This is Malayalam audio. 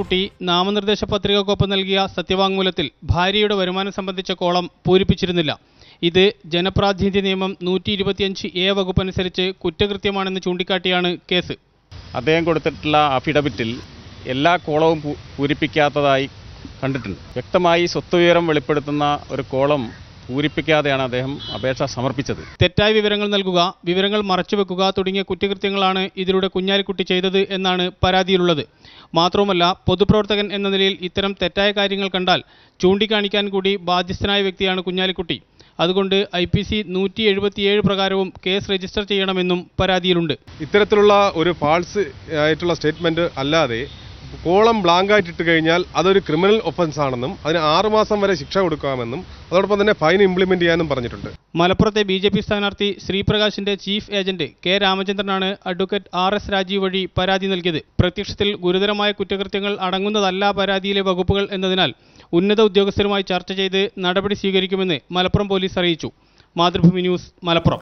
കുട്ടി നാമനിർദ്ദേശ പത്രികക്കൊപ്പം നൽകിയ സത്യവാങ്മൂലത്തിൽ ഭാര്യയുടെ വരുമാനം സംബന്ധിച്ച കോളം പൂരിപ്പിച്ചിരുന്നില്ല. ഇത് ജനപ്രാതിനിധ്യ നിയമം 125A വകുപ്പനുസരിച്ച് കുറ്റകൃത്യമാണെന്ന് ചൂണ്ടിക്കാട്ടിയാണ് കേസ്. അദ്ദേഹം കൊടുത്തിട്ടുള്ള അഫിഡവിറ്റിൽ എല്ലാ കോളവും പൂരിപ്പിക്കാത്തതായി കണ്ടിട്ടുണ്ട്. വ്യക്തമായി സ്വത്ത് വിവരം വെളിപ്പെടുത്തുന്ന ഒരു കോളം പൂരിപ്പിക്കാതെയാണ് അദ്ദേഹം അപേക്ഷ സമർപ്പിച്ചത്. തെറ്റായ വിവരങ്ങൾ നൽകുക, വിവരങ്ങൾ മറച്ചുവെക്കുക തുടങ്ങിയ കുറ്റകൃത്യങ്ങളാണ് ഇതിലൂടെ കുഞ്ഞാലിക്കുട്ടി ചെയ്തത് എന്നാണ് പരാതിയിലുള്ളത്. മാത്രവുമല്ല, പൊതുപ്രവർത്തകൻ എന്ന നിലയിൽ ഇത്തരം തെറ്റായ കാര്യങ്ങൾ കണ്ടാൽ ചൂണ്ടിക്കാണിക്കാൻ കൂടി ബാധ്യസ്ഥനായ വ്യക്തിയാണ് കുഞ്ഞാലിക്കുട്ടി. അതുകൊണ്ട് IPC 177 പ്രകാരവും കേസ് രജിസ്റ്റർ ചെയ്യണമെന്നും പരാതിയിലുണ്ട്. ഇത്തരത്തിലുള്ള ഒരു ഫാൾസ് ആയിട്ടുള്ള സ്റ്റേറ്റ്മെന്റ് അല്ലാതെ കോളം ബ്ലാങ്ക് ആയിട്ട് കഴിഞ്ഞാൽ അതൊരു ക്രിമിനൽ ഒഫൻസ് ആണെന്നും അതിന് 6 മാസം വരെ ശിക്ഷ കൊടുക്കാമെന്നും അതോടൊപ്പം തന്നെ ഫൈൻ ഇംപ്ലിമെന്റ് ചെയ്യാനും പറഞ്ഞിട്ടുണ്ട്. മലപ്പുറത്തെ BJP സ്ഥാനാർത്ഥി ശ്രീപ്രകാശിന്റെ ചീഫ് ഏജന്റ് K. രാമചന്ദ്രനാണ് അഡ്വക്കേറ്റ് RS രാജീവ് വഴി പരാതി നൽകിയത്. പ്രത്യക്ഷത്തിൽ ഗുരുതരമായ കുറ്റകൃത്യങ്ങൾ അടങ്ങുന്നതല്ല പരാതിയിലെ വകുപ്പുകൾ എന്നതിനാൽ ഉന്നത ഉദ്യോഗസ്ഥരുമായി ചർച്ച ചെയ്ത് നടപടി സ്വീകരിക്കുമെന്ന് മലപ്പുറം പോലീസ് അറിയിച്ചു. മാതൃഭൂമി ന്യൂസ്, മലപ്പുറം.